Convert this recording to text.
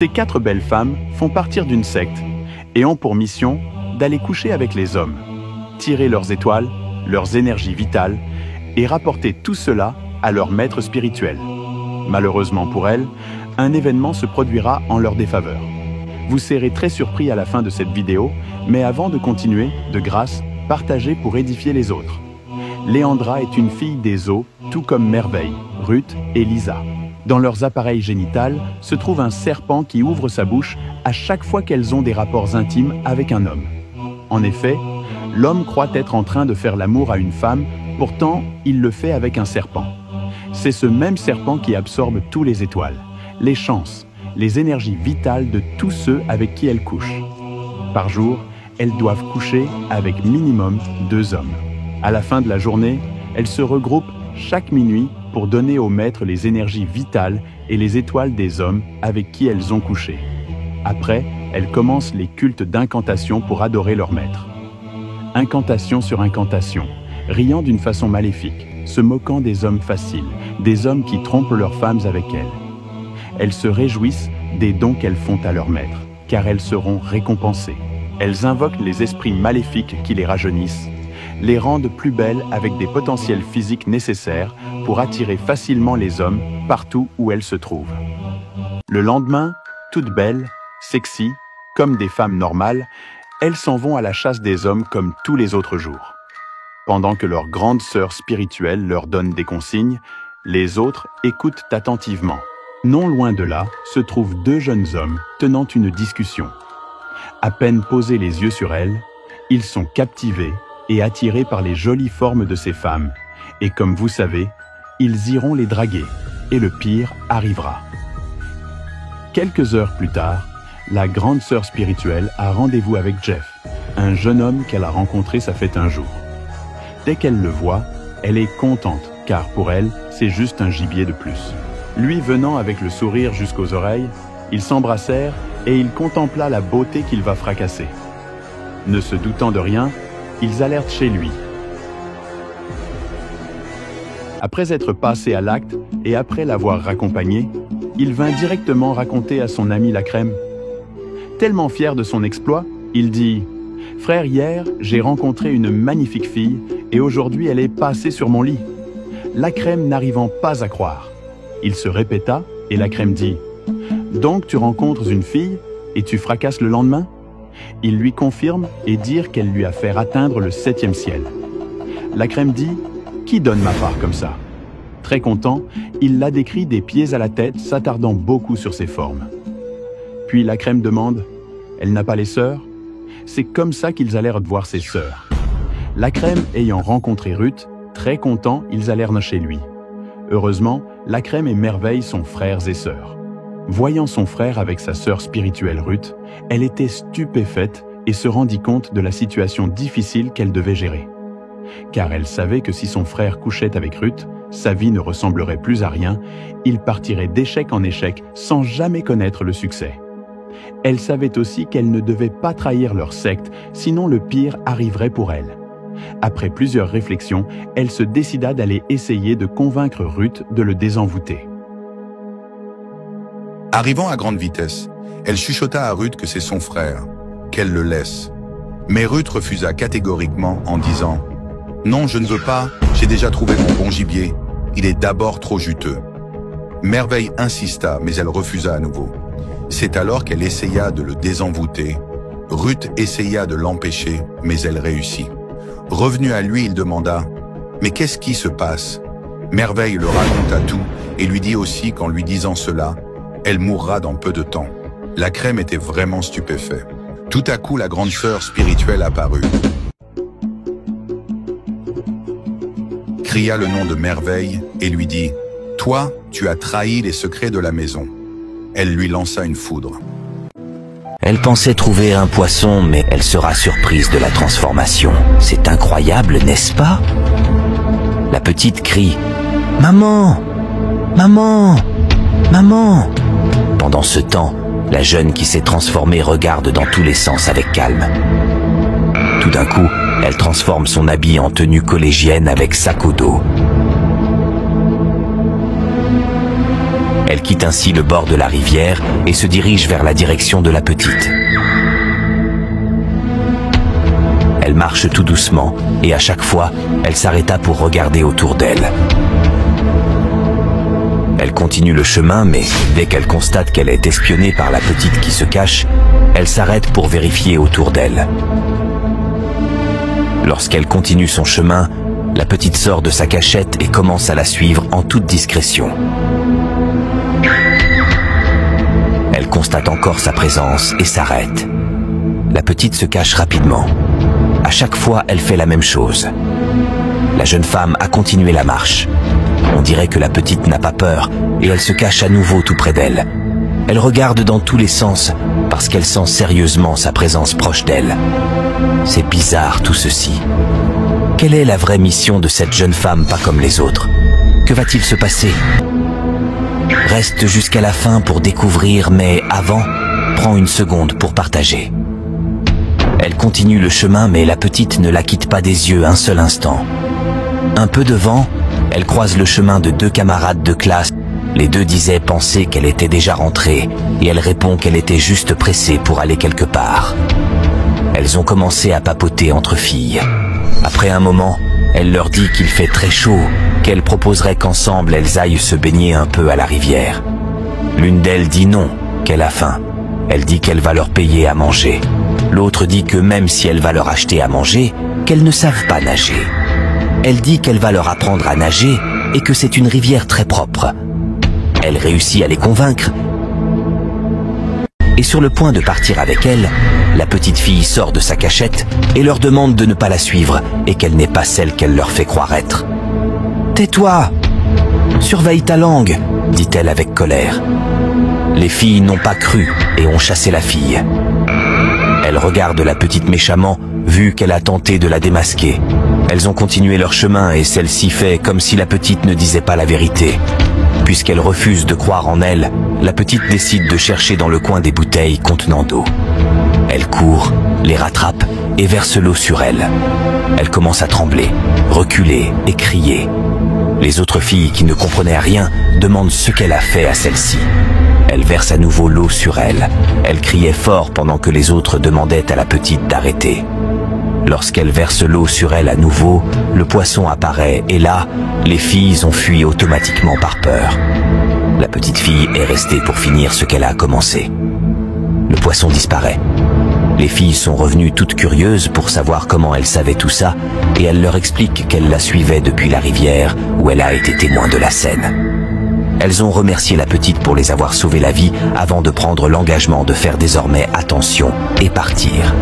Ces 4 belles femmes font partir d'une secte et ont pour mission d'aller coucher avec les hommes, tirer leurs étoiles, leurs énergies vitales et rapporter tout cela à leur maître spirituel. Malheureusement pour elles, un événement se produira en leur défaveur. Vous serez très surpris à la fin de cette vidéo, mais avant de continuer, de grâce, partagez pour édifier les autres. Léandra est une fille des eaux, tout comme Merveille, Ruth et Lisa. Dans leurs appareils génitals se trouve un serpent qui ouvre sa bouche à chaque fois qu'elles ont des rapports intimes avec un homme. En effet, l'homme croit être en train de faire l'amour à une femme, pourtant il le fait avec un serpent. C'est ce même serpent qui absorbe tous les étoiles, les chances, les énergies vitales de tous ceux avec qui elles couchent. Par jour, elles doivent coucher avec minimum 2 hommes. À la fin de la journée, elles se regroupent chaque minuit pour donner au maître les énergies vitales et les étoiles des hommes avec qui elles ont couché. Après, elles commencent les cultes d'incantation pour adorer leur maître. Incantation sur incantation, riant d'une façon maléfique, se moquant des hommes faciles, des hommes qui trompent leurs femmes avec elles. Elles se réjouissent des dons qu'elles font à leur maître, car elles seront récompensées. Elles invoquent les esprits maléfiques qui les rajeunissent, les rendent plus belles avec des potentiels physiques nécessaires pour attirer facilement les hommes partout où elles se trouvent. Le lendemain, toutes belles, sexy, comme des femmes normales, elles s'en vont à la chasse des hommes comme tous les autres jours. Pendant que leur grande sœur spirituelle leur donne des consignes, les autres écoutent attentivement. Non loin de là se trouvent 2 jeunes hommes tenant une discussion. À peine posés les yeux sur elles, ils sont captivés et attirés par les jolies formes de ces femmes. Et comme vous savez, ils iront les draguer, et le pire arrivera. Quelques heures plus tard, la grande sœur spirituelle a rendez-vous avec Jeff, un jeune homme qu'elle a rencontré ça fait un jour. Dès qu'elle le voit, elle est contente, car pour elle, c'est juste un gibier de plus. Lui venant avec le sourire jusqu'aux oreilles, ils s'embrassèrent et il contempla la beauté qu'il va fracasser. Ne se doutant de rien, ils allèrent chez lui. Après être passé à l'acte et après l'avoir raccompagné, il vint directement raconter à son ami la crème. Tellement fier de son exploit, il dit « Frère, hier, j'ai rencontré une magnifique fille et aujourd'hui elle est passée sur mon lit. » La crème n'arrivant pas à croire. Il se répéta et la crème dit « Donc tu rencontres une fille et tu fracasses le lendemain ?» Il lui confirme et dire qu'elle lui a fait atteindre le 7e ciel. La crème dit « Qui donne ma part comme ça ?» Très content, il la décrit des pieds à la tête, s'attardant beaucoup sur ses formes. Puis la crème demande « Elle n'a pas les sœurs ?» C'est comme ça qu'ils allèrent voir ses sœurs. La crème ayant rencontré Ruth, très contents, ils allèrent chez lui. Heureusement, la crème et Merveille sont frères et sœurs. Voyant son frère avec sa sœur spirituelle Ruth, elle était stupéfaite et se rendit compte de la situation difficile qu'elle devait gérer. Car elle savait que si son frère couchait avec Ruth, sa vie ne ressemblerait plus à rien, il partirait d'échec en échec sans jamais connaître le succès. Elle savait aussi qu'elle ne devait pas trahir leur secte, sinon le pire arriverait pour elle. Après plusieurs réflexions, elle se décida d'aller essayer de convaincre Ruth de le désenvoûter. Arrivant à grande vitesse, elle chuchota à Ruth que c'est son frère, qu'elle le laisse. Mais Ruth refusa catégoriquement en disant « Non, je ne veux pas, j'ai déjà trouvé mon bon gibier, il est d'abord trop juteux. » Merveille insista, mais elle refusa à nouveau. C'est alors qu'elle essaya de le désenvoûter. Ruth essaya de l'empêcher, mais elle réussit. Revenu à lui, il demanda « Mais qu'est-ce qui se passe ?» Merveille le raconta tout et lui dit aussi qu'en lui disant cela, elle mourra dans peu de temps. La crème était vraiment stupéfait. Tout à coup, la grande sœur spirituelle apparut. Cria le nom de Merveille et lui dit « Toi, tu as trahi les secrets de la maison. » Elle lui lança une foudre. Elle pensait trouver un poisson, mais elle sera surprise de la transformation. C'est incroyable, n'est-ce pas? La petite crie « Maman! Maman! Maman !» Pendant ce temps, la jeune qui s'est transformée regarde dans tous les sens avec calme. Tout d'un coup, elle transforme son habit en tenue collégienne avec sac au dos. Elle Elle quitte ainsi le bord de la rivière et se dirige vers la direction de la petite. Elle marche tout doucement et à chaque fois, elle s'arrêta pour regarder autour d'elle. Elle continue le chemin, mais dès qu'elle constate qu'elle est espionnée par la petite qui se cache, elle s'arrête pour vérifier autour d'elle. Lorsqu'elle continue son chemin, la petite sort de sa cachette et commence à la suivre en toute discrétion. Elle constate encore sa présence et s'arrête. La petite se cache rapidement. À chaque fois, elle fait la même chose. La jeune femme a continué la marche. On dirait que la petite n'a pas peur et elle se cache à nouveau tout près d'elle. Elle regarde dans tous les sens parce qu'elle sent sérieusement sa présence proche d'elle. C'est bizarre tout ceci. Quelle est la vraie mission de cette jeune femme pas comme les autres? Que va-t-il se passer? Reste jusqu'à la fin pour découvrir, mais avant, prends une seconde pour partager. Elle continue le chemin, mais la petite ne la quitte pas des yeux un seul instant. Un peu devant, elle croise le chemin de deux camarades de classe. Les deux disaient penser qu'elle était déjà rentrée, et elle répond qu'elle était juste pressée pour aller quelque part. Elles ont commencé à papoter entre filles. Après un moment, elle leur dit qu'il fait très chaud, qu'elle proposerait qu'ensemble elles aillent se baigner un peu à la rivière. L'une d'elles dit non, qu'elle a faim. Elle dit qu'elle va leur payer à manger. L'autre dit que même si elle va leur acheter à manger, qu'elles ne savent pas nager. Elle dit qu'elle va leur apprendre à nager et que c'est une rivière très propre. Elle réussit à les convaincre. Et sur le point de partir avec elle, la petite fille sort de sa cachette et leur demande de ne pas la suivre et qu'elle n'est pas celle qu'elle leur fait croire être. « Tais-toi! Surveille ta langue !» dit-elle avec colère. Les filles n'ont pas cru et ont chassé la fille. Elle regarde la petite méchamment, vu qu'elle a tenté de la démasquer. Elles ont continué leur chemin et celle-ci fait comme si la petite ne disait pas la vérité. Puisqu'elle refuse de croire en elle, la petite décide de chercher dans le coin des bouteilles contenant d'eau. Elle court, les rattrape et verse l'eau sur elle. Elle commence à trembler, reculer et crier. Les autres filles qui ne comprenaient rien demandent ce qu'elle a fait à celle-ci. Elle verse à nouveau l'eau sur elle. Elle criait fort pendant que les autres demandaient à la petite d'arrêter. Lorsqu'elle verse l'eau sur elle à nouveau, le poisson apparaît et là, les filles ont fui automatiquement par peur. La petite fille est restée pour finir ce qu'elle a commencé. Le poisson disparaît. Les filles sont revenues toutes curieuses pour savoir comment elle savait tout ça et elle leur explique qu'elle la suivait depuis la rivière où elle a été témoin de la scène. Elles ont remercié la petite pour les avoir sauvé la vie avant de prendre l'engagement de faire désormais attention et partir.